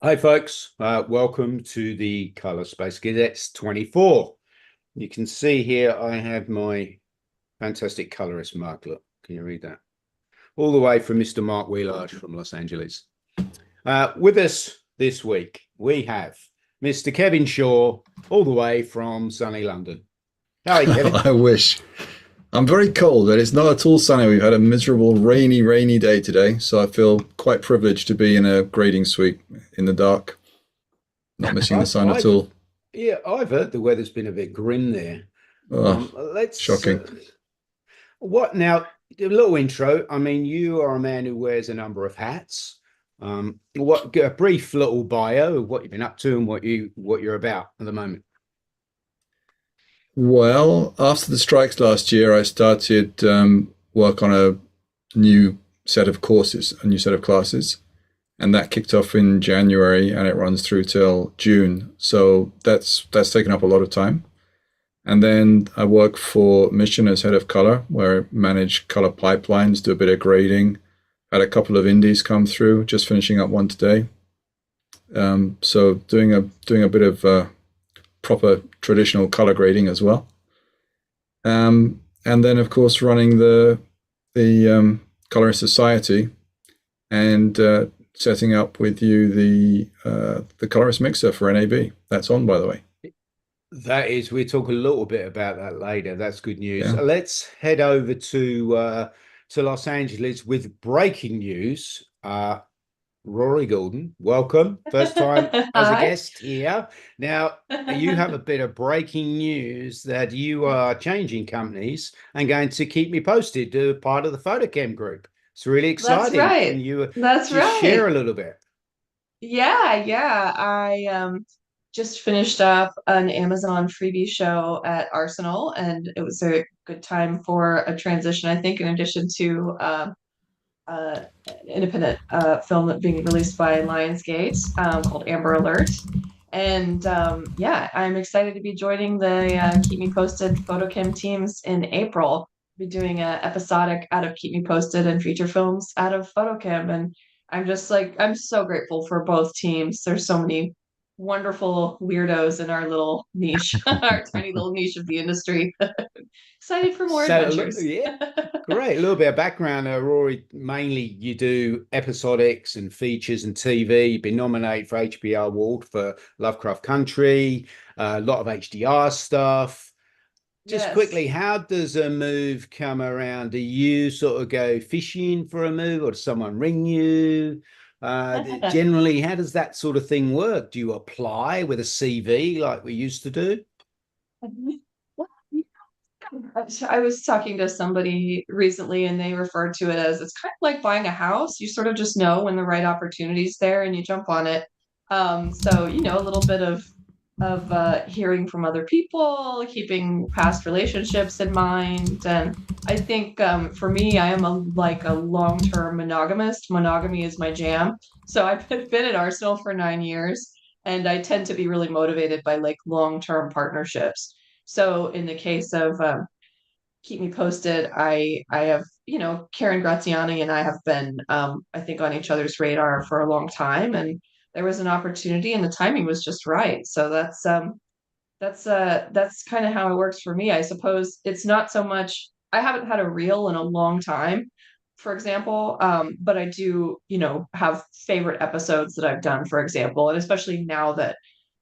Hi, folks. Welcome to the Color Space Cadets 24. You can see here I have my fantastic colorist mark. Look, can you read that? All the way from Mr. Mark Wheelage from Los Angeles. With us this week, we have Mr. Kevin Shaw, all the way from sunny London. Hi, Kevin. I wish. I'm very cold, but it's not at all sunny. We've had a miserable, rainy day today, so I feel quite privileged to be in a grading suite in the dark, not missing the sun at I've all. yeah, I've heard the weather's been a bit grim there. Oh, Let's shocking. What now? A little intro. I mean, you are a man who wears a number of hats. A brief little bio of what you've been up to and what you're about at the moment. Well, after the strikes last year, I started work on a new set of courses, a new set of classes, and that kicked off in January, and it runs through till June. So that's taken up a lot of time. And then I work for Mission as head of color, where I manage color pipelines, do a bit of grading. Had a couple of indies come through, just finishing up one today. So doing a bit of proper traditional color grading as well. And then of course running the Colorist Society and setting up with you the Colorist Mixer for NAB. That's on, by the way. That is, we'll talk a little bit about that later. That's good news. Yeah. Let's head over to Los Angeles with breaking news. Aurora Gordon, welcome. First time as a Hi. guest here. Now, you have a bit of breaking news that you are changing companies and going to keep me posted to part of the Photochem group. It's really That's exciting. right. Can you That's just share right. a little bit? Yeah. I just finished up an Amazon freebie show at Arsenal, and it was a good time for a transition, I think, in addition to uh, an independent film that being released by Lionsgate called Amber Alert. And yeah, I'm excited to be joining the Keep Me Posted Photochem teams in April. Be doing a episodic out of Keep Me Posted and feature films out of Photochem. And I'm so grateful for both teams. There's so many wonderful weirdos in our little niche, our tiny little niche of the industry. Excited for more So, adventures. yeah, great. A little bit of background. Rory, mainly you do episodics and features and TV. You've been nominated for HBO Award for Lovecraft Country, a lot of HDR stuff. Just Yes. quickly, how does a move come around? Do you sort of go fishing for a move, or does someone ring you? Generally, how does that sort of thing work? Do you apply with a CV like we used to do? I was talking to somebody recently and they referred to it as it's kind of like buying a house. You sort of just know when the right opportunity is there and you jump on it. So a little bit of hearing from other people, keeping past relationships in mind, and I think for me, I am a long-term monogamist. Monogamy is my jam. So I've been at Arsenal for 9 years, and I tend to be really motivated by like long-term partnerships. So in the case of Keep Me Posted, I have, Karen Graziani and I have been I think on each other's radar for a long time, and there was an opportunity and the timing was just right. So that's kind of how it works for me. I suppose it's not so much I haven't had a reel in a long time, for example, but I do, have favorite episodes that I've done, for example, and especially now that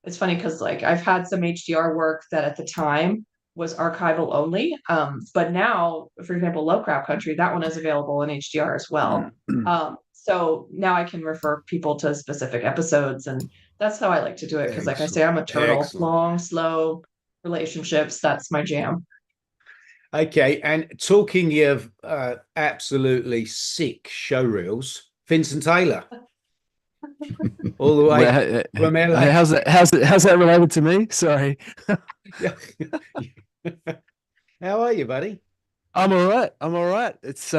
it's funny because like I've had some HDR work that at the time was archival only, but now, for example, Lovecraft Country, that one is available in HDR as well. So now I can refer people to specific episodes, and that's how I like to do it because, like I say, Excellent. I'm a turtle. Excellent. Long, slow relationships. That's my jam. Okay, and talking of absolutely sick show reels, Vincent Taylor, all the way Well, from LA. how's that related to me? Sorry. Yeah. How are you, buddy? I'm all right. I'm all right. It's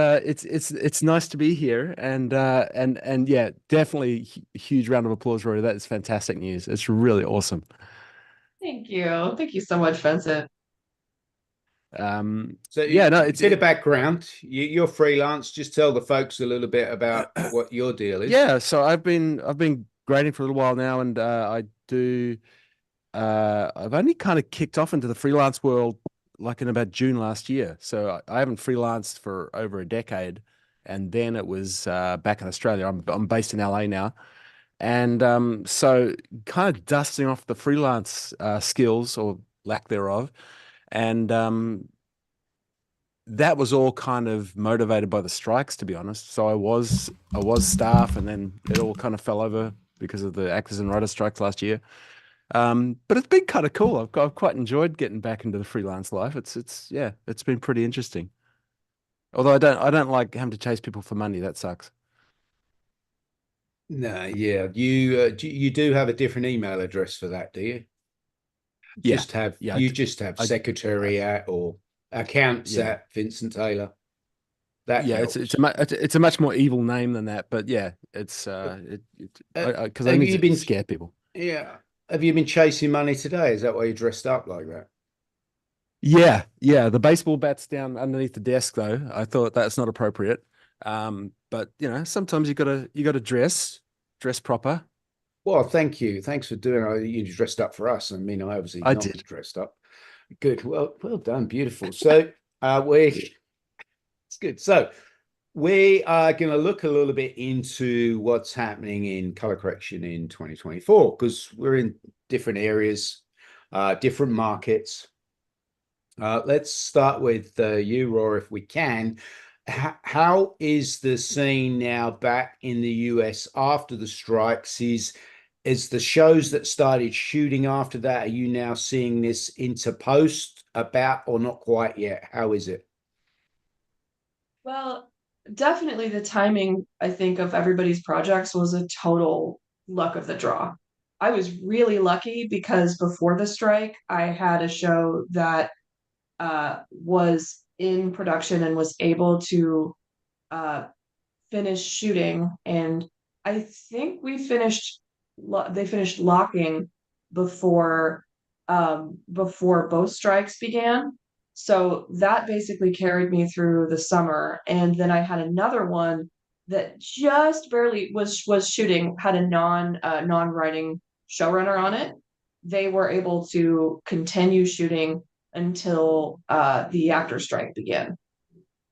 nice to be here and yeah, definitely huge round of applause, Rory. That is fantastic news. It's really awesome. Thank you. Thank you so much, Vincent. So, Yeah, no, a bit of background. You're freelance. Just tell the folks a little bit about what your deal is. yeah, so I've been grading for a little while now, and I do. I've only kind of kicked off into the freelance world like in about June last year. So I haven't freelanced for over a decade, and then it was back in Australia. I'm based in LA now, and so kind of dusting off the freelance skills or lack thereof, and that was all kind of motivated by the strikes, to be honest. So I was staff, and then it all kind of fell over because of the actors and writers strikes last year. But it's been kind of cool. I've quite enjoyed getting back into the freelance life. It's been pretty interesting. Although I don't like having to chase people for money. That sucks. No, yeah. You do have a different email address for that, do you? Yeah, yeah, You just have I secretary at or accounts yeah, at Vincent Taylor. That yeah. helps. It's a much more evil name than that. But yeah, it's because I Have need you to been, scare people. yeah, have you been chasing money today? Is that why you dressed up like that? Yeah, yeah. The baseball bat's down underneath the desk, though. I thought that's not appropriate. But sometimes you gotta dress proper. Well, thank you. Thanks for doing it. You dressed up for us. I mean, I obviously I not did. dressed up. Good. Well done. Beautiful. So, it's good. So, we are going to look a little bit into what's happening in color correction in 2024 because we're in different areas, different markets. Let's start with you, Roar, if we can. How is the scene now back in the US after the strikes? Is the shows that started shooting after that, are you now seeing this into post about or not quite yet? How is it? Well, definitely the timing, I think, of everybody's projects was a total luck of the draw. I was really lucky because before the strike, I had a show that was in production and was able to uh, finish shooting. And I think they finished locking before before both strikes began. So that basically carried me through the summer. And then I had another one that just barely was shooting, had a non-writing showrunner on it. They were able to continue shooting until the actor strike began.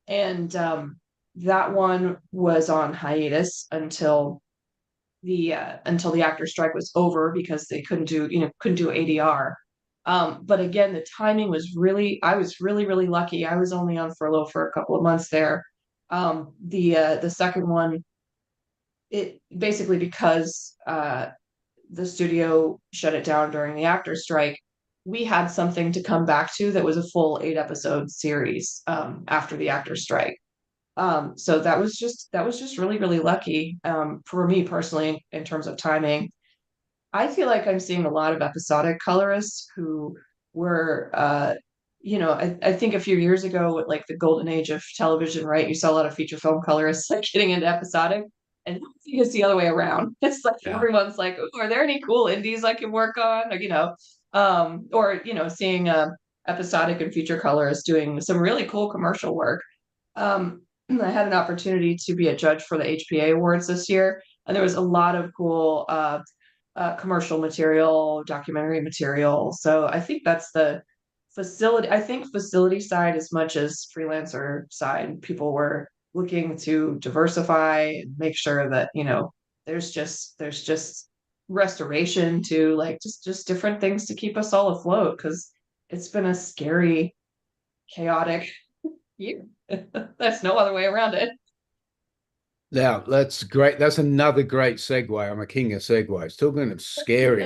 And that one was on hiatus until the actor strike was over because they couldn't do ADR. But again, the timing was I was really lucky. I was only on furlough for a couple of months there. The second one, it basically because the studio shut it down during the actor strike, we had something to come back to that was a full 8 episode series after the actor strike. So that was just really lucky for me personally in terms of timing. I feel like I'm seeing a lot of episodic colorists who were I think a few years ago with like the golden age of television, right? You saw a lot of feature film colorists like getting into episodic. And I think it's the other way around. It's like Yeah. everyone's like, "Ooh, are there any cool indies I can work on?" Or seeing episodic and feature colorists doing some really cool commercial work. I had an opportunity to be a judge for the HPA Awards this year, and there was a lot of cool commercial material, documentary material. So I think that's the facility. I think facility side, as much as freelancer side, people were looking to diversify and make sure that there's just restoration to like just different things to keep us all afloat because it's been a scary, chaotic year. There's no other way around it. Yeah, that's great. That's another great segue. I'm a king of segues. Talking of scary.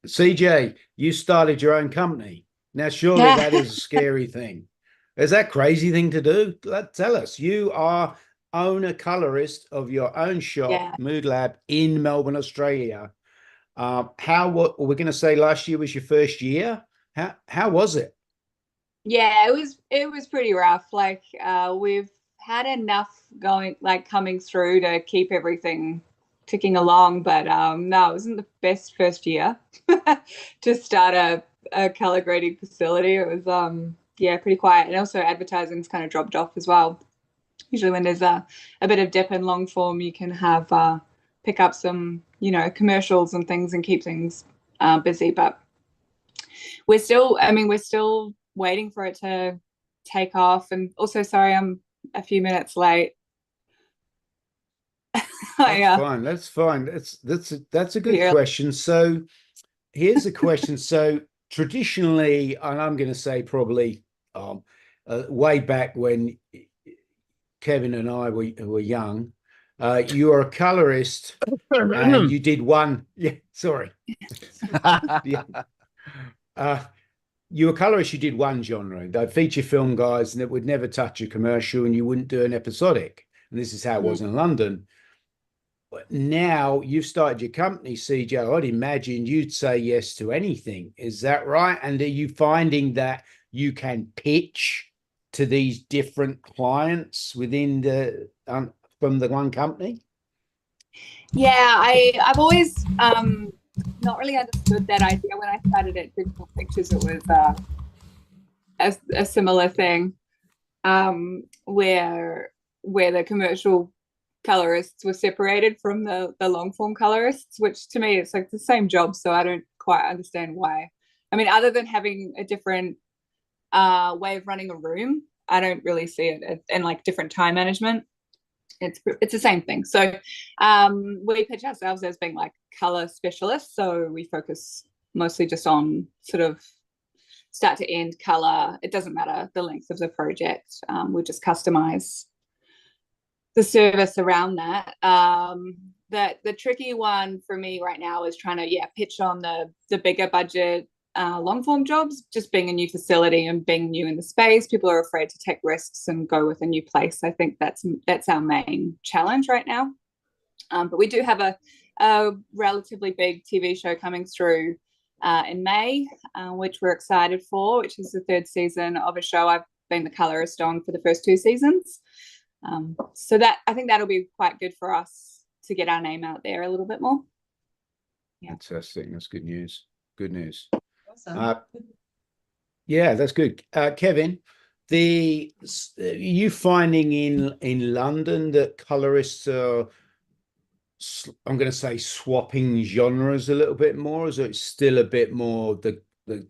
CJ, you started your own company. Now, surely that is a scary thing. Is that crazy thing to do? Tell us. You are owner colorist of your own shop, Yeah. Mood Lab in Melbourne, Australia. What we're going to say last year was your first year? How was it? Yeah, it was pretty rough. Like we've had enough coming through to keep everything ticking along, but no, it wasn't the best first year to start a color grading facility. It was pretty quiet, and also advertising's kind of dropped off as well. Usually when there's a bit of dip in long form, you can have pick up some, you know, commercials and things and keep things busy. But we're still waiting for it to take off. And also, sorry, I'm a few minutes late. That's fine. That's a good question. So here's a question. So traditionally, and I'm going to say probably way back when Kevin and I were young, you were a colorist and you did one. Yeah, sorry. Yeah. You were colorist, you did one genre. They'd feature film guys and it would never touch a commercial and you wouldn't do an episodic. And this is how it was in London. But now you've started your company, CJ. I'd imagine you'd say yes to anything. Is that right? And are you finding that you can pitch to these different clients within the from the one company? Yeah, I've always not really understood that idea. When I started at Digital Pictures, it was a similar thing, where the commercial colorists were separated from the long form colorists, which to me it's like the same job, so I don't quite understand why. I mean, other than having a different way of running a room, I don't really see it, and like different time management. It's the same thing. So we pitch ourselves as being like color specialists, so we focus mostly just on sort of start to end color. It doesn't matter the length of the project. We just customize the service around that. The tricky one for me right now is trying to pitch on the bigger budget long form jobs. Just being a new facility and being new in the space, people are afraid to take risks and go with a new place. I think that's our main challenge right now. But we do have a relatively big TV show coming through in May, which we're excited for, which is the 3rd season of a show I've been the colorist on for the first 2 seasons. So that I think that'll be quite good for us to get our name out there a little bit more. Yeah. Fantastic. That's good news. Good news. Awesome. Yeah, that's good. Kevin, you finding in London that colorists are, I'm going to say, swapping genres a little bit more, or is it still a bit more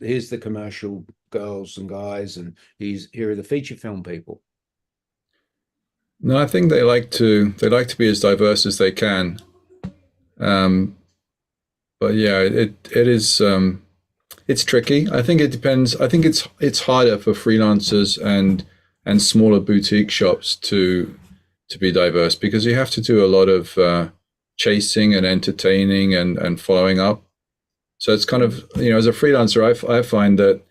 here's the commercial girls and guys and here are the feature film people? No, I think they like to be as diverse as they can. But yeah, it is it's tricky. I think it depends. I think it's harder for freelancers and smaller boutique shops to be diverse, because you have to do a lot of chasing and entertaining and following up. So it's kind of, as a freelancer, I find that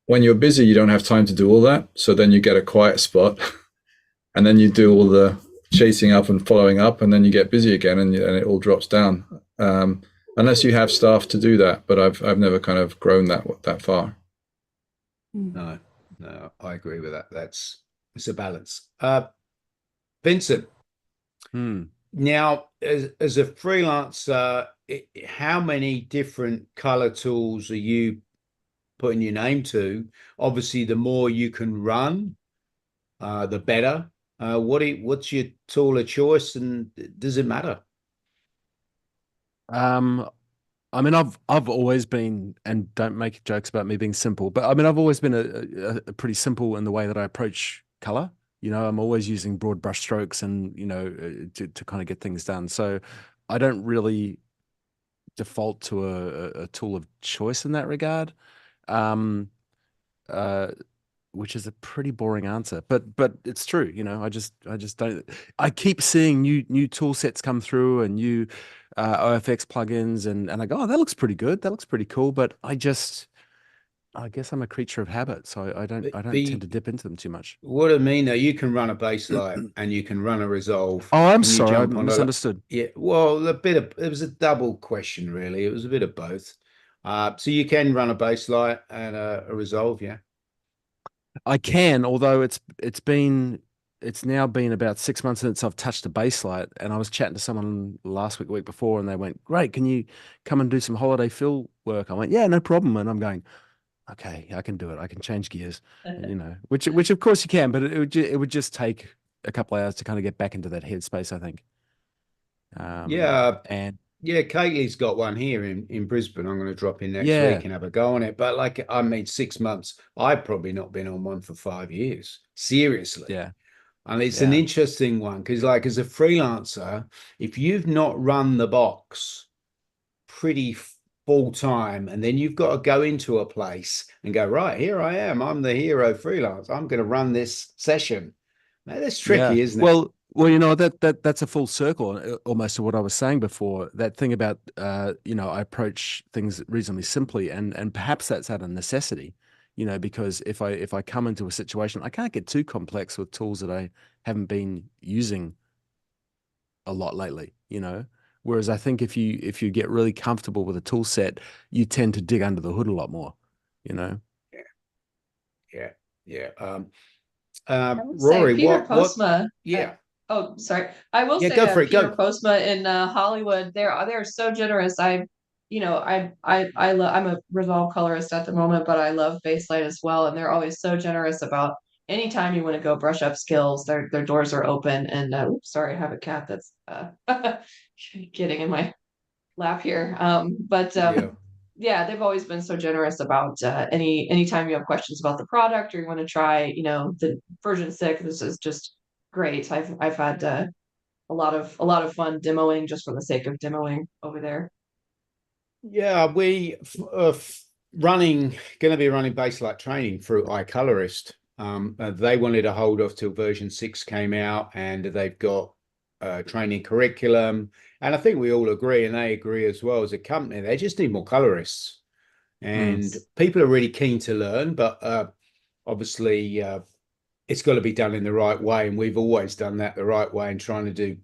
when you're busy, you don't have time to do all that. So then you get a quiet spot and then you do all the chasing up and following up, and then you get busy again and it all drops down. Unless you have staff to do that, but I've never kind of grown that far. No, I agree with that. It's a balance. Vincent, now as a freelancer, how many different color tools are you putting your name to? Obviously, the more you can run, the better. What's your tool of choice, and does it matter? I mean, I've always been, and don't make jokes about me being simple, but I mean, I've always been a pretty simple in the way that I approach color. I'm always using broad brush strokes and, to kind of get things done. So I don't really default to a tool of choice in that regard. Which is a pretty boring answer, but it's true. I just don't. I keep seeing new tool sets come through and new OFX plugins, and I go, oh, that looks pretty good. That looks pretty cool. But I guess I'm a creature of habit, so I don't tend to dip into them too much. What I mean, though, you can run a baseline and you can run a resolve. Oh, I'm sorry, I misunderstood. Yeah, well, it was a double question, really. It was a bit of both. So you can run a baseline and a resolve, yeah. I can, although it's now been about 6 months since I've touched a baseline, and I was chatting to someone last week, the week before, and they went, "Great, can you come and do some holiday fill work?" I went, "Yeah, no problem." And I'm going, "Okay, I can do it. I can change gears," which of course you can, but it would just take a couple of hours to kind of get back into that headspace, I think. Yeah. And Yeah, Kaylee's got one here in Brisbane. I'm going to drop in next yeah, week and have a go on it. But like, I mean, 6 months. I've probably not been on one for 5 years. Seriously. yeah, And it's an yeah, interesting one because, like, as a freelancer, if you've not run the box pretty full time, and then you've got to go into a place and go, right, here I am. I'm the hero freelance. I'm going to run this session. Man, that's yeah. tricky, isn't it? Well, you know, that's a full circle almost to what I was saying before. That thing about you know, I approach things reasonably simply, and perhaps that's out of necessity, you know, because if I come into a situation, I can't get too complex with tools that I haven't been using a lot lately, you know. Whereas I think if you get really comfortable with a tool set, you tend to dig under the hood a lot more, you know. Yeah, yeah. I will say Rory, Peter what? Postma. Yeah, Oh, sorry. I will yeah. say Go for it. Peter Go. Postma in Hollywood. They're so generous. I'm a Resolve colorist at the moment, but I love Baselight as well, and they're always so generous about anytime you want to go brush up skills. Their doors are open. And oops, sorry, I have a cat that's getting in my lap here. But Yeah. yeah, they've always been so generous about anytime you have questions about the product or you want to try, the version 6. This is just great. I've had a lot of fun demoing just for the sake of demoing over there. Yeah, we going to be running Baselight training through iColorist. They wanted to hold off till version 6 came out, and they've got training curriculum. And I think we all agree, and they agree as well as a company, they just need more colorists. And people are really keen to learn, but obviously it's got to be done in the right way. And we've always done that the right way, and trying to do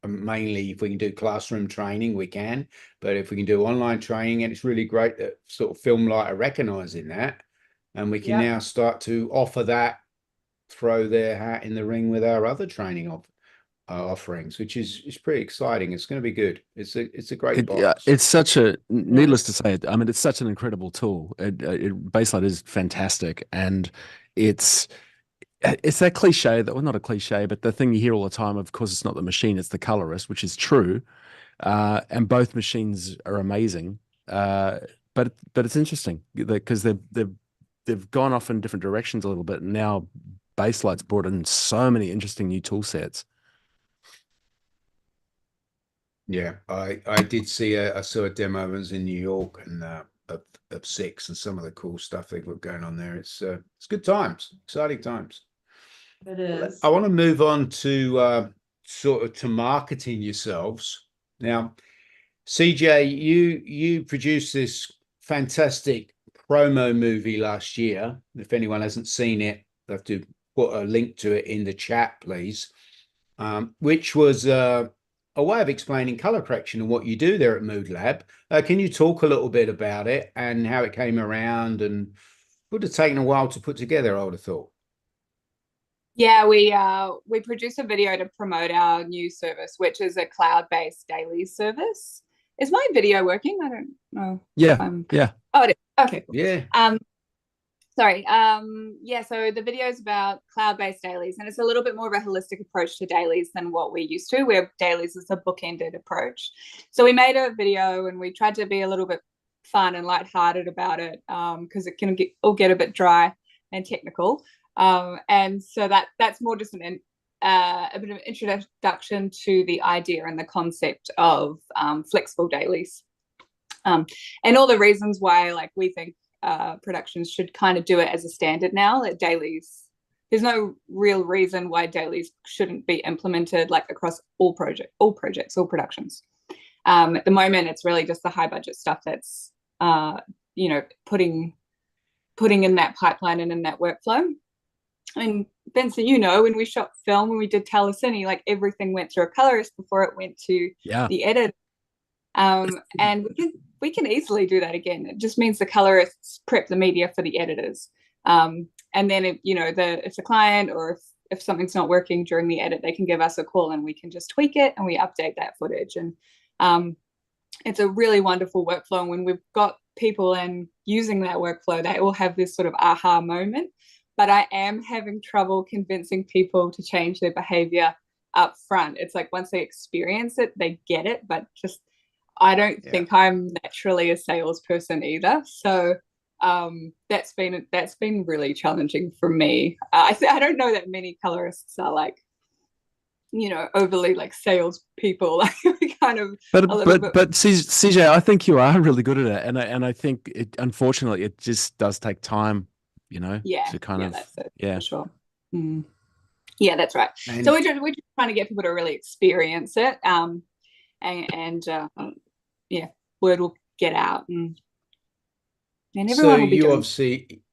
mainly, if we can do classroom training, we can. But if we can do online training, and it's really great that sort of Filmlight are recognizing that, and we can Yeah. now start to offer that, throw their hat in the ring with our other training offerings, which is pretty exciting. It's going to be good. It's a great box. It's such a, needless to Yes. say, I mean, it's such an incredible tool. Baselight is fantastic, and it's that cliche that, well, not a cliche, but the thing you hear all the time. Of course, it's not the machine; it's the colorist, which is true. And both machines are amazing. But it's interesting because they've gone off in different directions a little bit, and now Baselight's brought in so many interesting new tool sets. Yeah, I did see I saw a demo. I was in New York, and of 6, and some of the cool stuff they've got going on there. It's good times, exciting times. It is. I want to move on to sort of to marketing yourselves. Now, CJ, you produced this fantastic promo movie last year. If anyone hasn't seen it, I have to put a link to it in the chat, please. Which was a way of explaining color correction and what you do there at Mood Lab. Can you talk a little bit about it and how it came around? And would have taken a while to put together, I would have thought. Yeah, we produced a video to promote our new service, which is a cloud-based daily service. Is my video working? I don't know. Yeah, yeah. Oh, it is. Okay, cool. Yeah. Sorry. Yeah, so the video is about cloud-based dailies, and it's a little bit more of a holistic approach to dailies than what we're used to, where dailies is a bookended approach. So we made a video, and we tried to be a little bit fun and lighthearted about it, because it can all get a bit dry and technical. And so that's more just a bit of an introduction to the idea and the concept of flexible dailies, and all the reasons why, like, we think productions should kind of do it as a standard now. That dailies, there's no real reason why dailies shouldn't be implemented like across all productions. At the moment, it's really just the high budget stuff that's putting in that pipeline and in that workflow. I mean, Vincent, when we shot film, when we did telecine, like everything went through a colorist before it went to the edit. And we can easily do that again. It just means the colorists prep the media for the editors. And then if the client or if something's not working during the edit, they can give us a call and we can just tweak it and we update that footage. And it's a really wonderful workflow. And when we've got people in using that workflow, they all have this sort of aha moment. But I am having trouble convincing people to change their behavior up front. It's like once they experience it, they get it. But just I don't think I'm naturally a salesperson either. So that's been really challenging for me. I don't know that many colorists are like, overly like sales people. Like we kind of but CJ, I think you are really good at it, and I think unfortunately it just does take time, to kind of that's it, for sure. Yeah, that's right. And so we're just trying to get people to really experience it, and word will get out, and everyone will be doing. Obviously,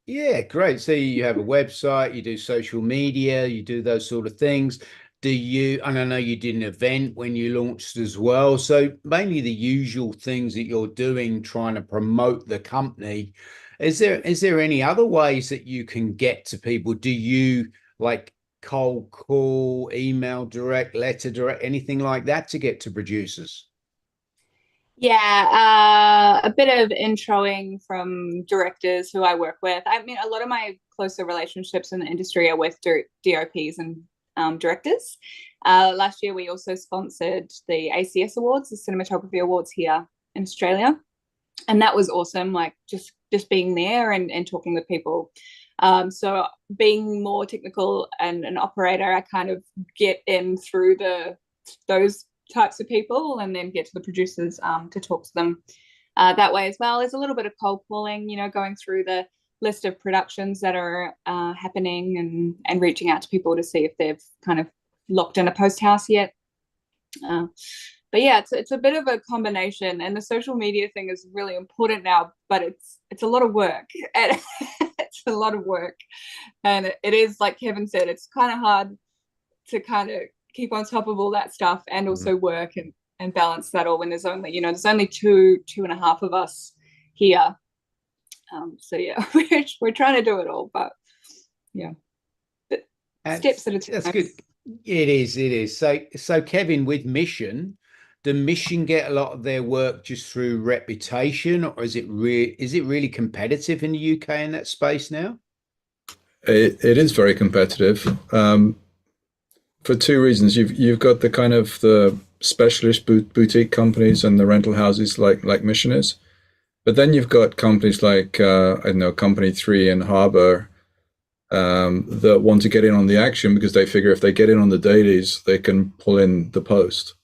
great. So you have a website, you do social media, you do those sort of things. And I know you did an event when you launched as well. So mainly the usual things that you're doing, trying to promote the company. Is there any other ways that you can get to people? Do you like cold call, email direct, letter direct, anything like that to get to producers? Yeah, a bit of introing from directors who I work with. I mean, a lot of my closer relationships in the industry are with DOPs and directors. Last year, we also sponsored the ACS Awards, the Cinematography Awards here in Australia. And that was awesome, like just being there and talking with people. So being more technical and an operator, I kind of get in through those types of people and then get to the producers to talk to them that way as well. There's a little bit of cold calling, going through the list of productions that are happening and reaching out to people to see if they've kind of locked in a post house yet. But yeah, it's a bit of a combination, and the social media thing is really important now, but it's a lot of work. And it's a lot of work, and it is, like Kevin said, it's kind of hard to kind of keep on top of all that stuff and also work and balance that all when there's only two and a half of us here. So yeah, we're trying to do it all, but steps at a time. That's good. It is. So Kevin, with Mission, do Mission get a lot of their work just through reputation, or is it really competitive in the UK in that space now? It is very competitive for two reasons. You've got the kind of the specialist boutique companies and the rental houses like Mission is. But then you've got companies like, Company 3 and Harbour that want to get in on the action because they figure if they get in on the dailies, they can pull in the post.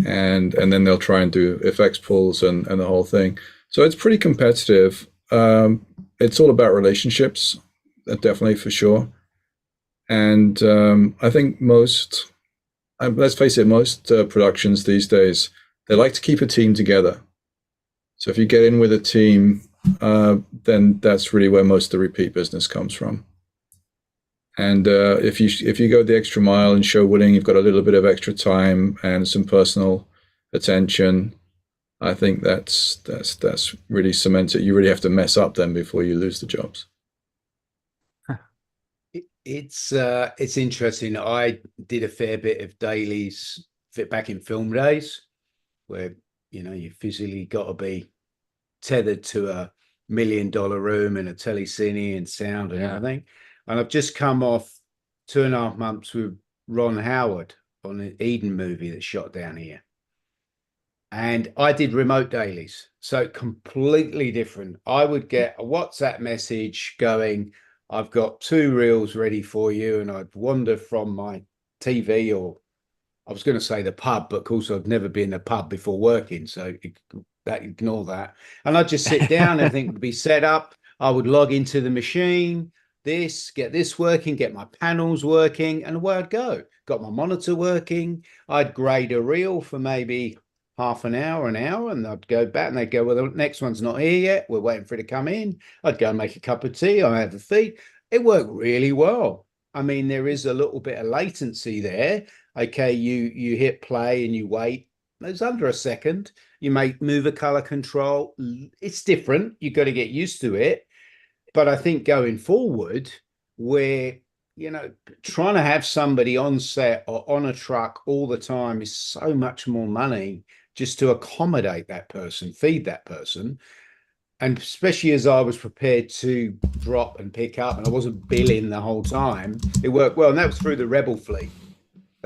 And then they'll try and do effects pulls and the whole thing. So it's pretty competitive. It's all about relationships, definitely, for sure. And I think most productions these days, they like to keep a team together. So if you get in with a team, then that's really where most of the repeat business comes from. And if you go the extra mile and show willing, you've got a little bit of extra time and some personal attention, I think that's really cements it. You really have to mess up then before you lose the jobs. It's interesting. I did a fair bit of dailies back in film days, where you physically got to be tethered to $1 million room and a telecine and sound and everything. And I've just come off 2.5 months with Ron Howard on an Eden movie that's shot down here. And I did remote dailies. So completely different. I would get a WhatsApp message going, I've got 2 reels ready for you. And I'd wander from my TV, or I was going to say the pub, but of course I've never been in a pub before working. So ignore that. And I'd just sit down, everything would be set up. I would log into the machine, get this working, get my panels working, and away I'd go. Got my monitor working. I'd grade a reel for maybe half an hour, and I'd go back and they'd go, well, the next one's not here yet. We're waiting for it to come in. I'd go and make a cup of tea. I'd have a feed. It worked really well. I mean, there is a little bit of latency there. Okay, you hit play and you wait. It's under a second. You may move a color control. It's different. You've got to get used to it. But I think going forward, we're trying to have somebody on set or on a truck all the time is so much more money just to accommodate that person, feed that person. And especially as I was prepared to drop and pick up and I wasn't billing the whole time, it worked well. And that was through the Rebel fleet.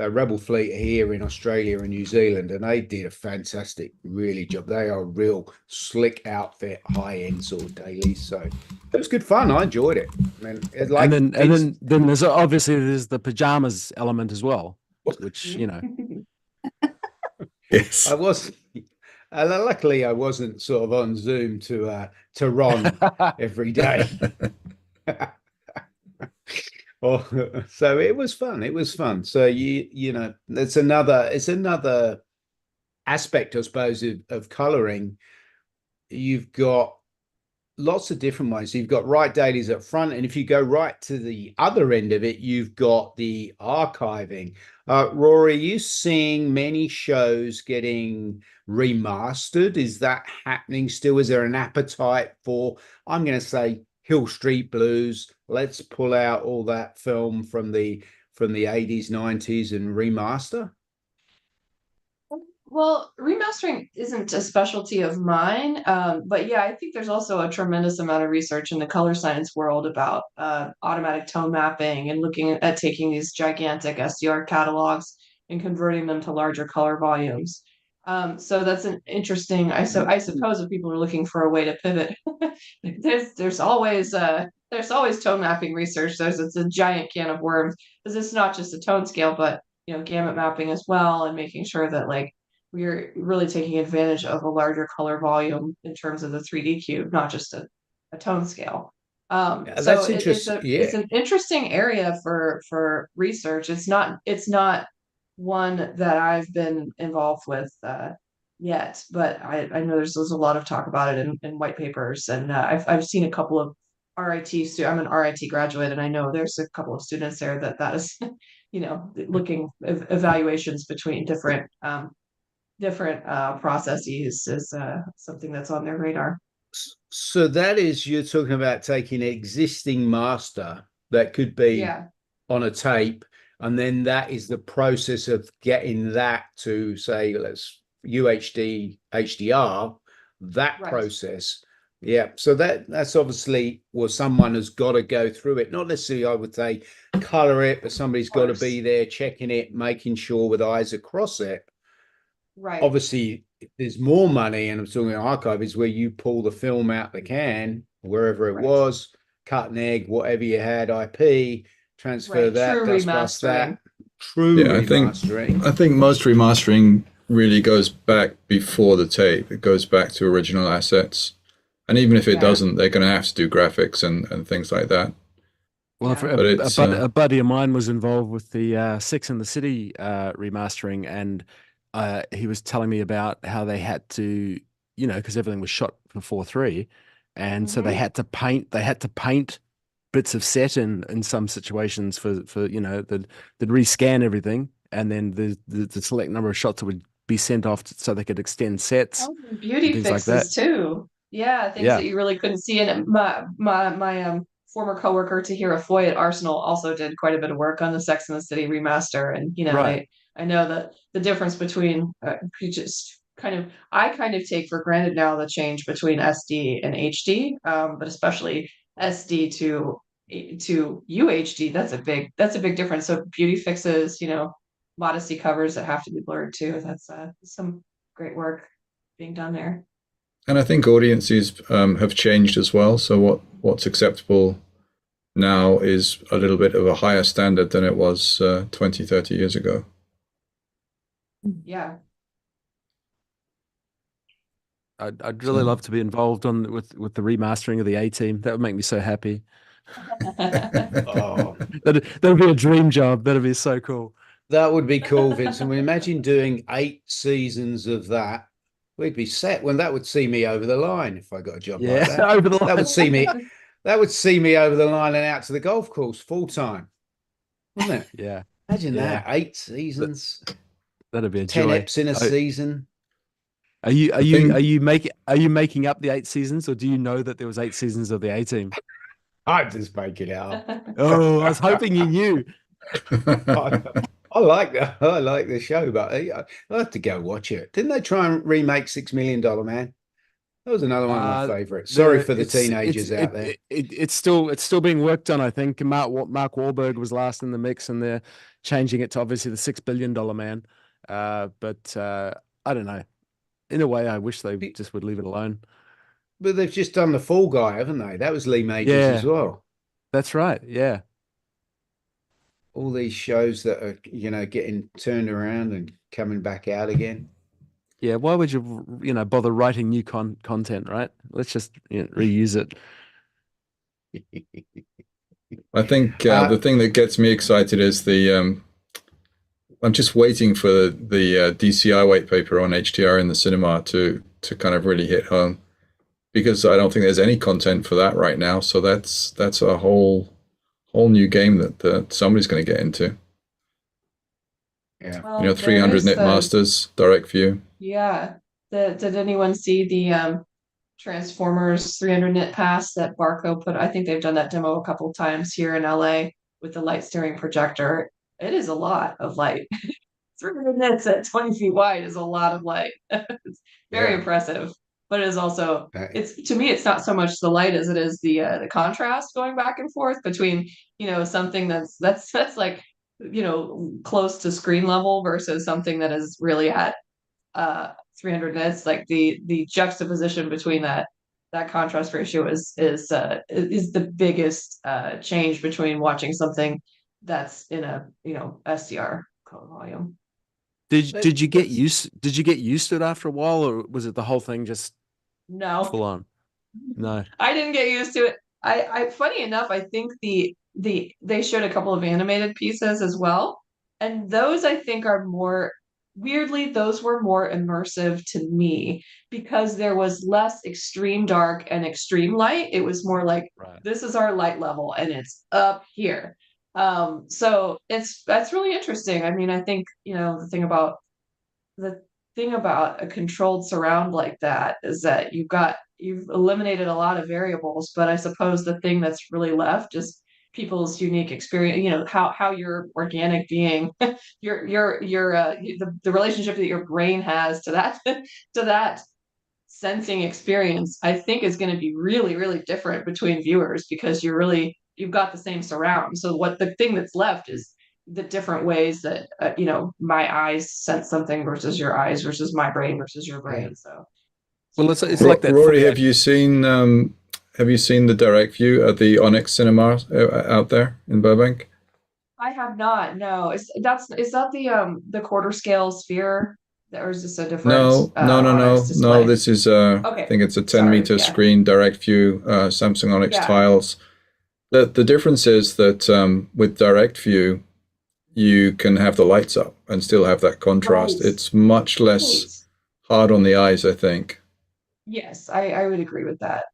Rebel fleet here in Australia and New Zealand, and they did a fantastic, really job. They are a real slick outfit, high end sort of dailies. So it was good fun. I enjoyed it. I mean, it, like, and then there's obviously the pajamas element as well, which you know. Yes. I was. Luckily, I wasn't sort of on Zoom to Ron every day. Oh, so it was fun. It was fun. So you know, it's another aspect, I suppose, of coloring. You've got lots of different ways. You've got right dailies up front, and if you go right to the other end of it, you've got the archiving. Rory, are you seeing many shows getting remastered? Is that happening still? Is there an appetite for, I'm going to say, Hill Street Blues? Let's pull out all that film from the 80s, 90s and remaster? Well, remastering isn't a specialty of mine, but yeah, I think there's also a tremendous amount of research in the color science world about automatic tone mapping and looking at taking these gigantic SDR catalogs and converting them to larger color volumes. So that's an interesting. I suppose if people are looking for a way to pivot, there's always tone mapping research. It's a giant can of worms because it's not just a tone scale, but gamut mapping as well, and making sure that like we're really taking advantage of a larger color volume in terms of the 3D cube, not just a tone scale. Yeah, So that's interesting. it's an interesting area for research. It's not one that I've been involved with yet, but I know there's a lot of talk about it in white papers, and I've seen a couple of RIT I'm an RIT graduate, and I know there's a couple of students there that is looking evaluations between different processes is something that's on their radar. So that is, you're talking about taking an existing master that could be on a tape, and then that is the process of getting that to, say, let's UHD HDR, that process. Yeah, so that's obviously, well, someone has got to go through it. Not necessarily, I would say, color it, but somebody's got to be there checking it, making sure with eyes across it. Right. Obviously, there's more money, and I'm talking archive is where you pull the film out the can, wherever it was, cut an egg, whatever you had, IP, transfer that, true dust remastering. True remastering. I think most remastering really goes back before the tape. It goes back to original assets. And even if it doesn't, they're going to have to do graphics and things like that. Well, a buddy of mine was involved with the Sex and the City remastering, and he was telling me about how they had to, because everything was shot for 4:3, and so they had to paint bits of set in some situations for they'd rescan everything, and then the select number of shots that would be sent off so they could extend sets. Beauty fixes like that too. Yeah, things that you really couldn't see. And my former coworker Tahira Foy at Arsenal also did quite a bit of work on the Sex and the City remaster, and I know that the difference between I kind of take for granted now the change between SD and HD, but especially SD to UHD. That's a big difference. So beauty fixes, modesty covers that have to be blurred too. That's some great work being done there. And I think audiences have changed as well. So what's acceptable now is a little bit of a higher standard than it was 20, 30 years ago. Yeah. I'd really love to be involved with the remastering of the A-Team. That would make me so happy. Oh, that'd be a dream job. That'd be so cool. That would be cool, Vincent. We imagine doing 8 seasons of that. We'd be set. When that would see me over the line if I got a job like that. Over the line. That would see me over the line and out to the golf course full time, wouldn't it? Yeah. Imagine that. 8 seasons. That'd be a 10 joy. eps in a season. Are you making up the 8 seasons, or do you know that there was 8 seasons of the A-Team? I'm just making it up. Oh, I was hoping you knew. I like that. I like the show, but I'll have to go watch it. Didn't they try and remake $6 Million Man? That was another one of my favorites. The- Sorry for the it's- teenagers it's- out there. It's still being worked on, I think. Mark Wahlberg was last in the mix, and they're changing it to obviously the $6 billion man. But I don't know. In a way, I wish they just would leave it alone. But they've just done the Fall Guy, haven't they? That was Lee Majors as Yeah. well. That's right. Yeah. All these shows that are, you know, getting turned around and coming back out again. Yeah. Why would you bother writing new content, right? Let's just reuse it. I think the thing that gets me excited is I'm just waiting for the DCI white paper on HDR in the cinema to kind of really hit home, because I don't think there's any content for that right now. So that's a whole new game that somebody's going to get into. Yeah. Well, 300 nit masters, direct view. Yeah. Did anyone see the Transformers 300 nit pass that Barco put? I think they've done that demo a couple of times here in LA with the light steering projector. It is a lot of light. 300 nits at 20 feet wide is a lot of light. It's very impressive, but it is also, to me, it's not so much the light as it is the contrast going back and forth between, something that's like, close to screen level versus something that is really at 300 nits. Like the juxtaposition between that contrast ratio is the biggest change between watching something that's in a SDR color volume. Did you get used to it after a while, or was it the whole thing just No, full on? No, I didn't get used to it. I funny enough, I think they showed a couple of animated pieces as well, and those I think are more weirdly, those were more immersive to me because there was less extreme dark and extreme light. It was more like, this is our light level and it's up here. So that's really interesting. I mean, I think, the thing about a controlled surround like that is that you've eliminated a lot of variables, but I suppose the thing that's really left is people's unique experience, how your organic being, the relationship that your brain has to that to that sensing experience, I think is going to be really, really different between viewers because you've got the same surround. So what the thing that's left is the different ways that my eyes sense something versus your eyes versus my brain versus your brain. So well, it's like that. Rory, have you seen the direct view at the Onyx Cinema out there in Burbank? I have not. No, is that the quarter scale sphere, or is this a different? No. This is okay. I think it's a 10-meter screen direct view Samsung Onyx tiles. The difference is that with direct view, you can have the lights up and still have that contrast. It's much less hard on the eyes, I think. Yes, I would agree with that.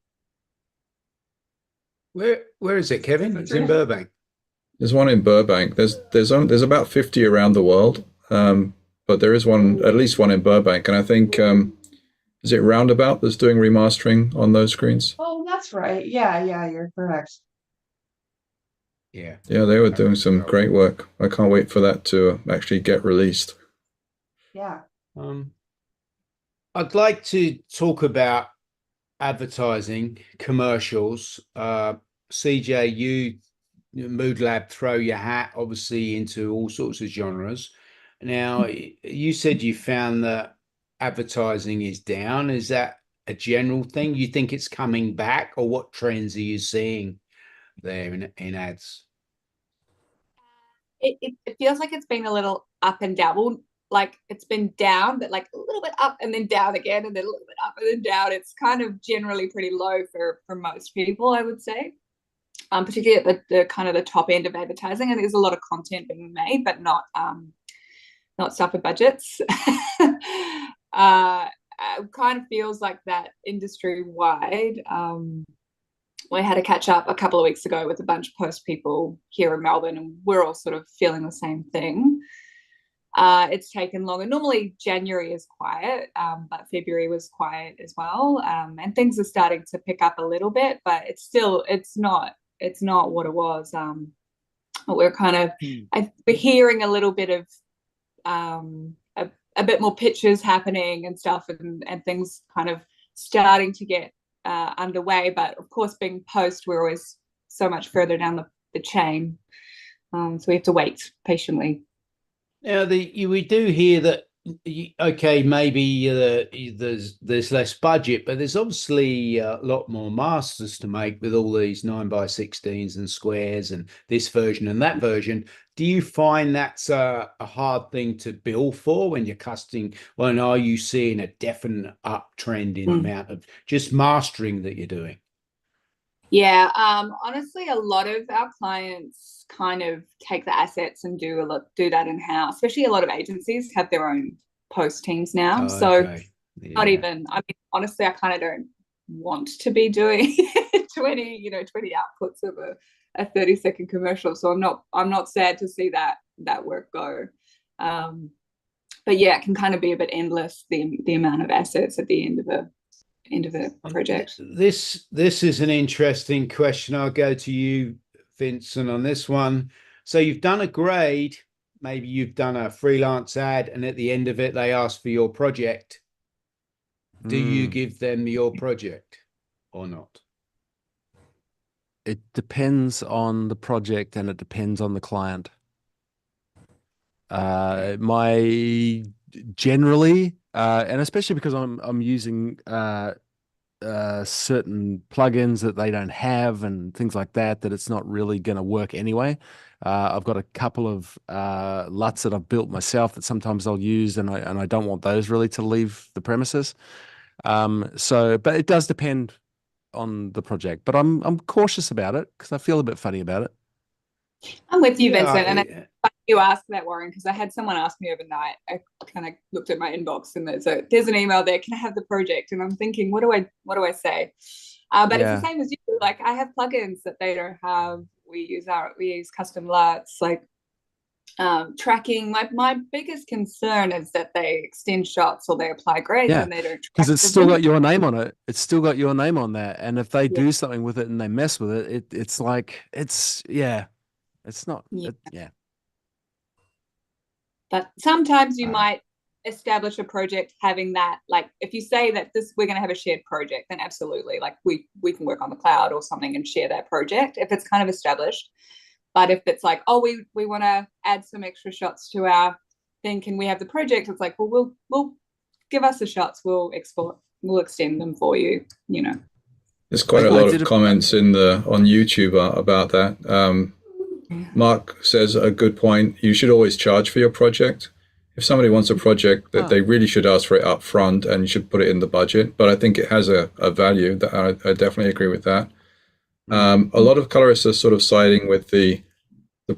Where is it, Kevin? It's in Burbank. There's one in Burbank. There's about 50 around the world, but there is at least one in Burbank, and I think is it Roundabout that's doing remastering on those screens? Oh, that's right. Yeah, you're correct. Yeah, they were doing some great work. I can't wait for that to actually get released. Yeah. I'd like to talk about advertising, commercials. CJ, you Mood Lab throw your hat obviously into all sorts of genres. Now, you said you found that advertising is down. Is that a general thing? You think it's coming back, or what trends are you seeing there in ads? It feels like it's been a little up and down. Well, like it's been down, but like a little bit up and then down again, and then a little bit up and then down. It's kind of generally pretty low for most people, I would say. Particularly at the kind of the top end of advertising, and there's a lot of content being made, but not stuff with budgets. It kind of feels like that industry wide. We had a catch up a couple of weeks ago with a bunch of post people here in Melbourne, and we're all sort of feeling the same thing. It's taken longer. Normally January is quiet, but February was quiet as well. And things are starting to pick up a little bit, but it's not what it was. We're kind of we're hearing a little bit of a bit more pitches happening and stuff, and things kind of starting to get underway. But of course, being post, we're always so much further down the chain. So we have to wait patiently. Now, we do hear that, okay, maybe there's less budget, but there's obviously a lot more masters to make with all these 9x16s and squares and this version and that version. Do you find that's a hard thing to bill for when you're custom? Well, and are you seeing a definite uptrend in the amount of just mastering that you're doing? Yeah, honestly, a lot of our clients kind of take the assets and do that in-house. Especially a lot of agencies have their own post teams now. Oh, so okay. Yeah. not even, I mean, honestly, I kind of don't want to be doing 20 outputs of a 30-second commercial. So I'm not sad to see that work go. But yeah, it can kind of be a bit endless, the amount of assets at the end of a project. This is an interesting question. I'll go to you, Vincent, on this one. So you've done a grade, maybe you've done a freelance ad, and at the end of it they ask for your project. Do you give them your project or not? It depends on the project and it depends on the client. Generally, and especially because I'm using certain plugins that they don't have and things like that, that it's not really going to work anyway. I've got a couple of LUTs that I've built myself that sometimes I'll use, and I don't want those really to leave the premises. But it does depend on the project. But I'm cautious about it because I feel a bit funny about it. I'm with you, Vincent, and you asked that, Warren, because I had someone ask me overnight. I kind of looked at my inbox and there's an email there. Can I have the project? And I'm thinking, what do I say? But it's the same as you. Like, I have plugins that they don't have. We use custom LUTs, like tracking. My biggest concern is that they extend shots or they apply grades and they don't, because it's still got your name on it. It's still got your name on there, and if they do something with it and they mess with it, it's like it's not. But sometimes you might establish a project having that, like if you say that we're going to have a shared project, then absolutely, like we can work on the cloud or something and share that project if it's kind of established. But if it's like, oh, we want to add some extra shots to our thing, can we have the project? It's like, well, we'll give us the shots, we'll extend them for you, There's quite a lot of comments on YouTube about that. Mark says a good point. You should always charge for your project. If somebody wants a project, that they really should ask for it up front, and you should put it in the budget. But I think it has a value. That I definitely agree with that. A lot of colorists are sort of siding with the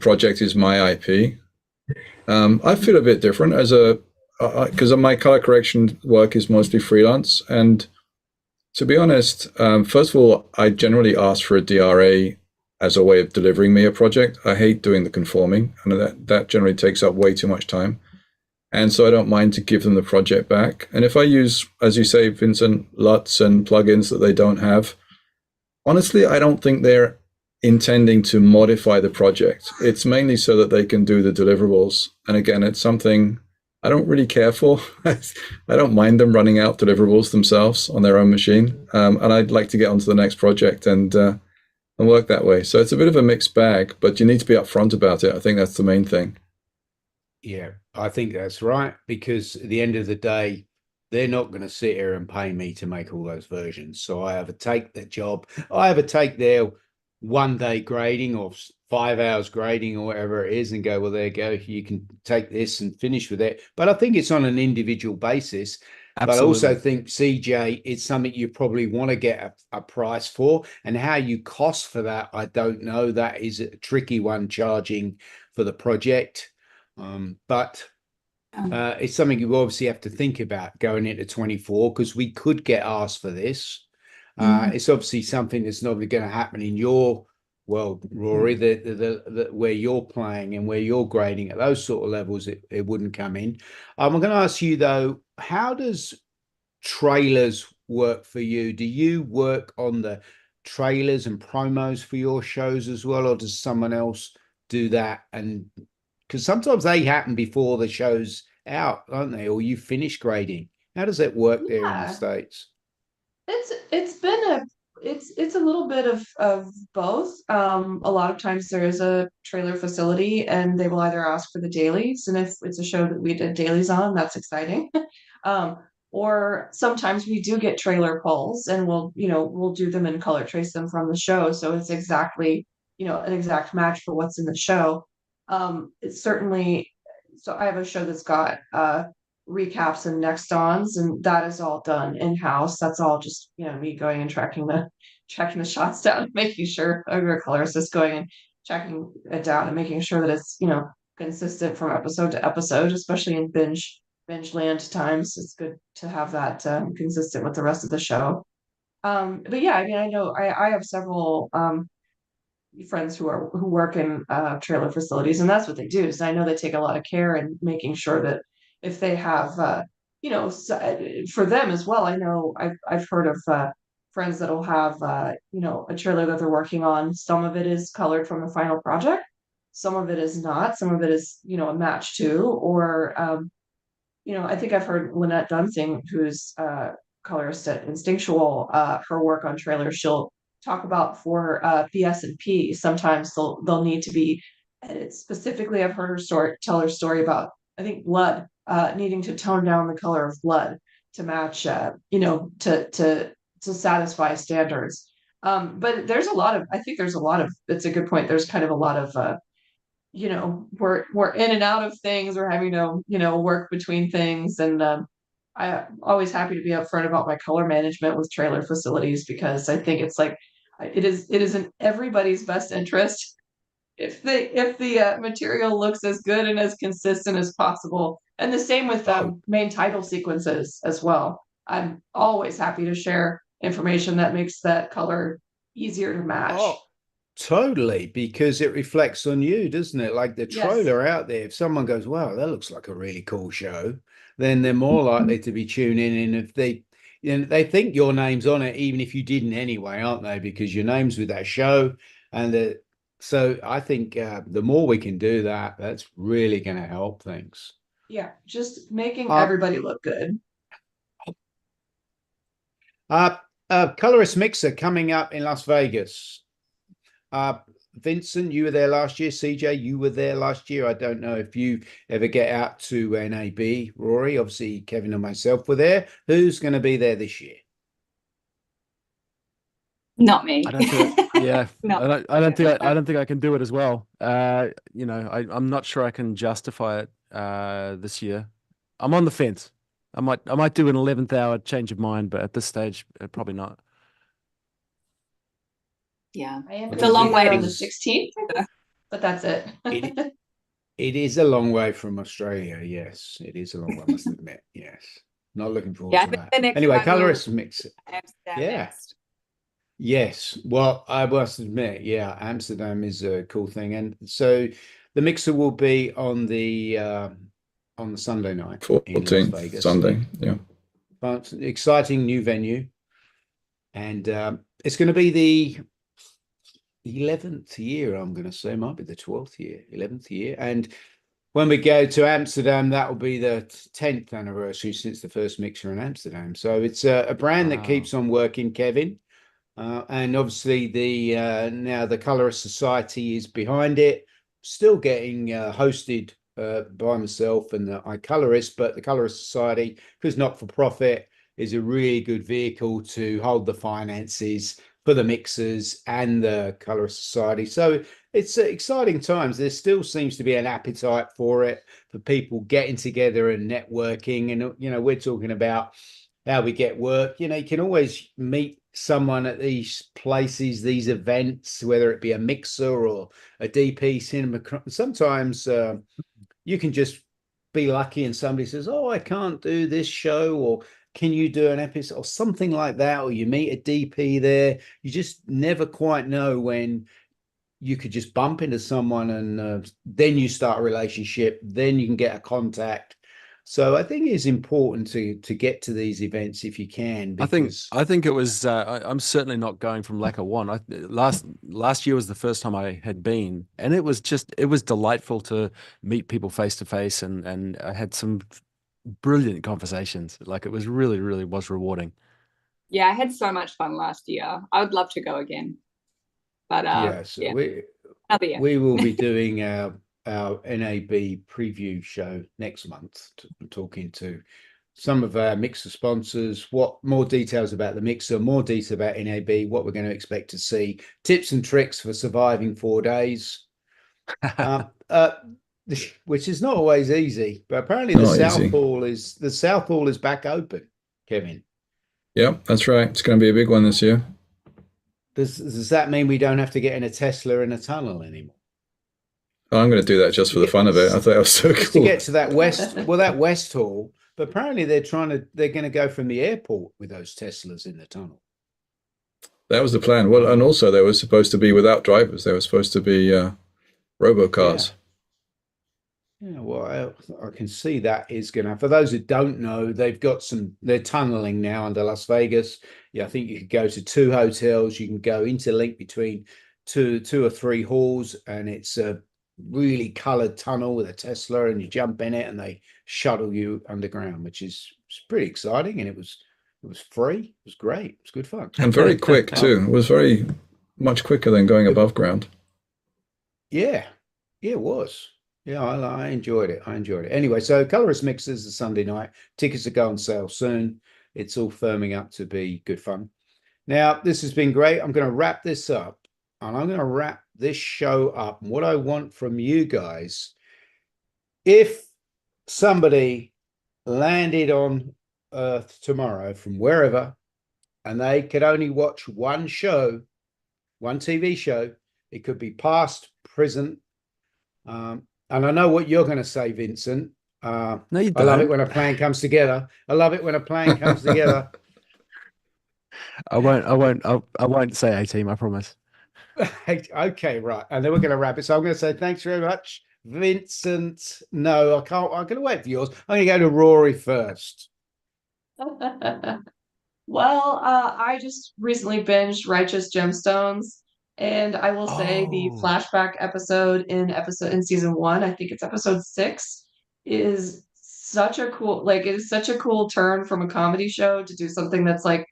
project is my IP. I feel a bit different because my color correction work is mostly freelance. And to be honest, first of all, I generally ask for a DRA as a way of delivering me a project. I hate doing the conforming, and that generally takes up way too much time. And so I don't mind to give them the project back. And if I use, as you say, Vincent, LUTs and plugins that they don't have, honestly, I don't think they're intending to modify the project. It's mainly so that they can do the deliverables. And again, it's something I don't really care for. I don't mind them running out deliverables themselves on their own machine. And I'd like to get onto the next project and work that way. So it's a bit of a mixed bag, but you need to be upfront about it. I think that's the main thing. Yeah, I think that's right, because at the end of the day, they're not going to sit here and pay me to make all those versions. So I either take the job, I either take their 1 day grading or 5 hours grading or whatever it is and go, well, there you go, you can take this and finish with it. But I think it's on an individual basis. Absolutely. But I also think, CJ, it's something you probably want to get a price for, and how you cost for that, I don't know. That is a tricky one, charging for the project. But it's something you obviously have to think about going into 24, because we could get asked for this. It's obviously something that's not going to happen in your world, Rory, the where you're playing and where you're grading at those sort of levels, it wouldn't come in. I'm going to ask you though, how does trailers work for you? Do you work on the trailers and promos for your shows as well, or does someone else do that? And because sometimes they happen before the show's out, don't they? Or you finish grading. How does that work there in the States? It's been it's a little bit of both. A lot of times there is a trailer facility and they will either ask for the dailies, and if it's a show that we did dailies on, that's exciting. Um, or sometimes we do get trailer pulls and we'll do them and color trace them from the show. So it's exactly, an exact match for what's in the show. It's certainly, so I have a show that's got recaps and next ons, and that is all done in-house. That's all just, me going and tracking the shots down and making sure our colorist is going and checking it down and making sure that it's, consistent from episode to episode, especially in binge land times. It's good to have that consistent with the rest of the show. But yeah, I mean, I know I have several friends who work in trailer facilities, and that's what they do. So I know they take a lot of care in making sure that if they have, for them as well. I know I've heard of friends that'll have, a trailer that they're working on. Some of it is colored from the final project. Some of it is not. Some of it is, a match too, or I think I've heard Lynette Dunsing, who's colorist at Instinctual, her work on trailers. She'll talk about for BS&P. Sometimes they'll need to be edited. Specifically, I've heard her tell her story about, I think, blood, needing to tone down the color of blood to match, to satisfy standards. But there's a lot of, I think there's a lot of, it's a good point. There's kind of a lot of we're in and out of things. We're having to, work between things. And I'm always happy to be upfront about my color management with trailer facilities, because I think it's like it is in everybody's best interest if the material looks as good and as consistent as possible. And the same with main title sequences as well. I'm always happy to share information that makes that color easier to match. Oh, totally, because it reflects on you, doesn't it? Like the trailer out there, if someone goes, wow, that looks like a really cool show, then they're more likely to be tuning in. If they think your name's on it, even if you didn't anyway, aren't they? Because your name's with that show. And so I think the more we can do that, that's really going to help things. Yeah, just making everybody look good. Colorist Mixer coming up in Las Vegas. Vincent, you were there last year. CJ, you were there last year. I don't know if you ever get out to NAB. Rory, obviously, Kevin and myself were there. Who's going to be there this year? Not me. I don't think, yeah, No. I don't think I can do it as well. I'm not sure I can justify it this year. I'm on the fence. I might do an 11th hour change of mind, but at this stage, probably not. Yeah, it's a long way on the 16th, but that's it. It is a long way from Australia. Yes, it is a long way, I must admit. Yes, not looking forward to that. Anyway, Colorist Mixer. Next. Yes, well, I must admit, yeah, Amsterdam is a cool thing, and so the Mixer will be on the Sunday night in Las Vegas. Sunday, yeah. But exciting new venue, and it's going to be the 11th year. I'm going to say might be the 12th year, 11th year, and when we go to Amsterdam, that will be the 10th anniversary since the first Mixer in Amsterdam. So it's a brand that keeps on working, Kevin. And obviously now the Colorist Society is behind it, still getting hosted by myself and the iColorist, but the Colorist Society, because not for profit, is a really good vehicle to hold the finances for the mixers and the Colorist Society. So it's exciting times. There still seems to be an appetite for it, for people getting together and networking. And, we're talking about how we get work. You can always meet someone at these places, these events, whether it be a mixer or a DP cinema. Sometimes you can just be lucky and somebody says, oh, I can't do this show, or can you do an episode or something like that, or you meet a DP there. You just never quite know when you could just bump into someone, and then you start a relationship, then you can get a contact. So I think it's important to get to these events if you can. Because I think it was. I'm certainly not going from lack of one. Last year was the first time I had been, and it was delightful to meet people face to face, and I had some brilliant conversations. Like, it was really was rewarding. Yeah, I had so much fun last year. I would love to go again. But Yes, yeah, another year. we will be doing our NAB preview show next month, talking to some of our mixer sponsors, what more details about the mixer, more details about NAB, what we're going to expect to see, tips and tricks for surviving 4 days, which is not always easy. But apparently the South Hall is back open, Kevin. Yep, that's right. It's going to be a big one this year. Does that mean we don't have to get in a Tesla in a tunnel anymore? Oh, I'm going to do that just for the fun of it. I thought that was so cool. To get to that West Hall, but apparently they're going to go from the airport with those Teslas in the tunnel. That was the plan. Well, and also they were supposed to be without drivers. They were supposed to be robocars. Yeah, well, I can see that is going to. For those who don't know, they're tunneling now under Las Vegas. Yeah, I think you could go to 2 hotels. You can go interlink between two or 3 halls, and it's a really coloured tunnel with a Tesla, and you jump in it, and they shuttle you underground, which is pretty exciting. And it was free. It was great. It was good fun and very quick too. It was very much quicker than going above ground. Yeah, it was. Yeah, I enjoyed it. Anyway, so Colorist Mixers is Sunday night. Tickets are going on sale soon. It's all firming up to be good fun. Now, this has been great. I'm going to wrap this up, and I'm going to wrap this show up. And what I want from you guys, if somebody landed on Earth tomorrow from wherever, and they could only watch one show, one TV show, it could be past, present, and I know what you're going to say, Vincent. No, you don't. I love it when a plan comes together. I won't say A-Team, I promise. Okay, right. And then we're going to wrap it. So I'm going to say thanks very much, Vincent. No, I can't. I'm going to wait for yours. I'm going to go to Rory first. Well, I just recently binged Righteous Gemstones. And I will say the flashback episode in season 1, I think it's episode 6, is such a cool, it is such a cool turn from a comedy show to do something that's like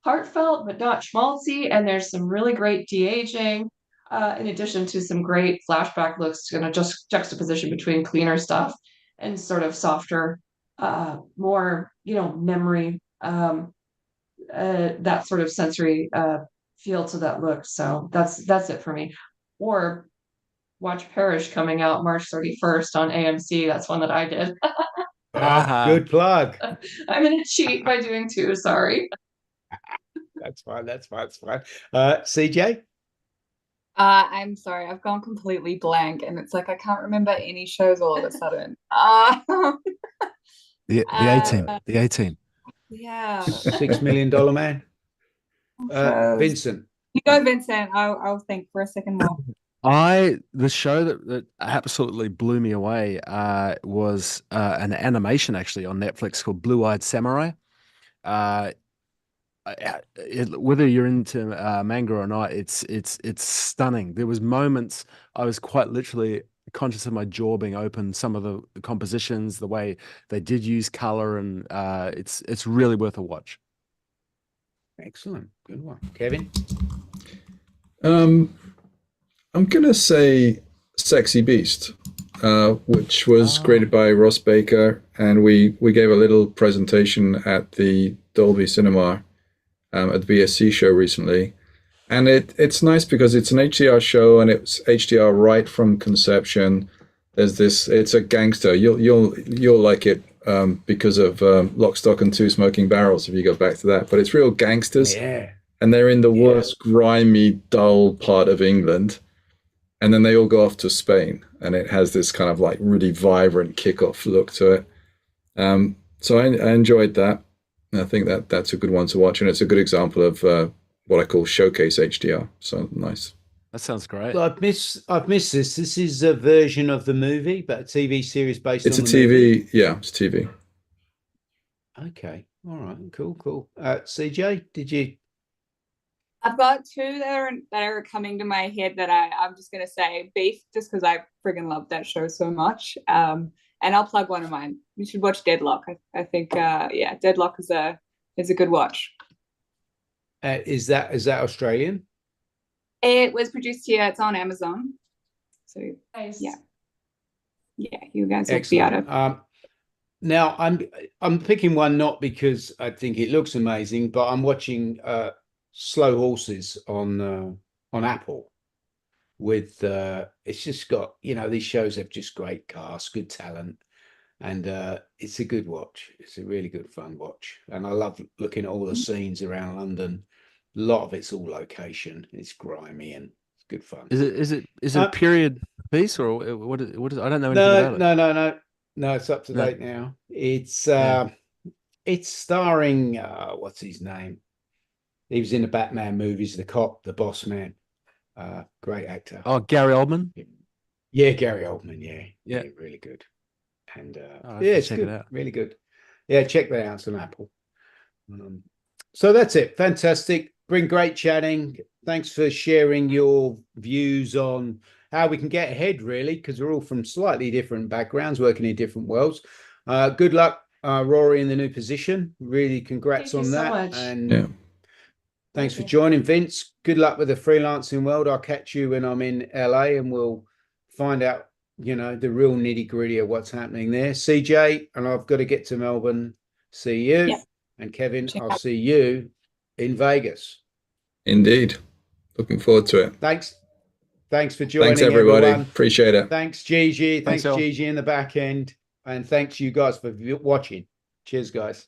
heartfelt but not schmaltzy. And there's some really great de-aging, in addition to some great flashback looks, just juxtaposition between cleaner stuff and sort of softer, more, memory, that sort of sensory feel to that look. So that's it for me. Or watch Parish coming out March 31st on AMC. That's one that I did. Good plug. I'm gonna cheat by doing 2. Sorry. That's fine. CJ? I'm sorry, I've gone completely blank, and it's like I can't remember any shows all of a sudden. The A-Team. The A-Team. Yeah. $6 Million Man. Vincent. You go, Vincent. I'll think for a second more. The show that absolutely blew me away was an animation actually on Netflix called Blue-Eyed Samurai. Whether you're into manga or not, it's stunning. There was moments I was quite literally conscious of my jaw being open. Some of the compositions, the way they did use color, and it's really worth a watch. Excellent, good one, Kevin. I'm gonna say Sexy Beast, which was created by Ross Baker, and we gave a little presentation at the Dolby Cinema at the BSC show recently, and it's nice because it's an HDR show, and it's HDR right from conception. It's a gangster. You'll like it because of Lock, Stock, and Two Smoking Barrels if you go back to that. But it's real gangsters, and they're in the worst grimy, dull part of England, and then they all go off to Spain, and it has this kind of like really vibrant kickoff look to it. So I enjoyed that. And I think that's a good one to watch, and it's a good example of what I call showcase HDR. So nice. That sounds great. Well, I've missed this. This is a version of the movie, but a TV series based on the TV. Movie. Yeah, it's TV. Okay. All right. Cool. CJ, did you? I've got 2 that are coming to my head that I'm just going to say Beef, just because I friggin' love that show so much. And I'll plug one of mine. You should watch Deadlock. I think, Deadlock is a good watch. Is that Australian? It was produced here. It's on Amazon. So Nice. yeah, you guys will be able Excellent. to. Now I'm picking one not because I think it looks amazing, but I'm watching Slow Horses on Apple with it's just got, you know, these shows have just great cast, good talent, and it's a good watch. It's a really good fun watch, and I love looking at all the scenes around London. A lot of it's all location. It's grimy and it's good fun. Is it a period piece, or what is I don't know anything about it. No, it's up to No. date now. It's Yeah. it's starring what's his name? He was in the Batman movies, the cop, the boss man. Great actor. Oh, Gary Oldman. Yeah, Gary Oldman, Yeah. really good. And Oh, I have yeah, to it's check good, it out. really good. Yeah, check that out. It's on Apple. So that's it. Fantastic. Been great chatting. Thanks for sharing your views on how we can get ahead, really, because we're all from slightly different backgrounds, working in different worlds. Good luck, Rory, in the new position. Really, congrats Thank you on so that. much. And Yeah. thanks for Thank you. joining, Vince. Good luck with the freelancing world. I'll catch you when I'm in LA, and we'll find out, you know, the real nitty gritty of what's happening there. CJ, and I've got to get to Melbourne. See you. Yep. And Kevin, Check I'll out. see you in Vegas. Indeed. Looking forward to it. Thanks for joining, Thanks, everybody. everyone. Appreciate it. Thanks, Gigi. Thanks, Thanks, all. Gigi, in the back end. And thanks you guys for watching. Cheers, guys.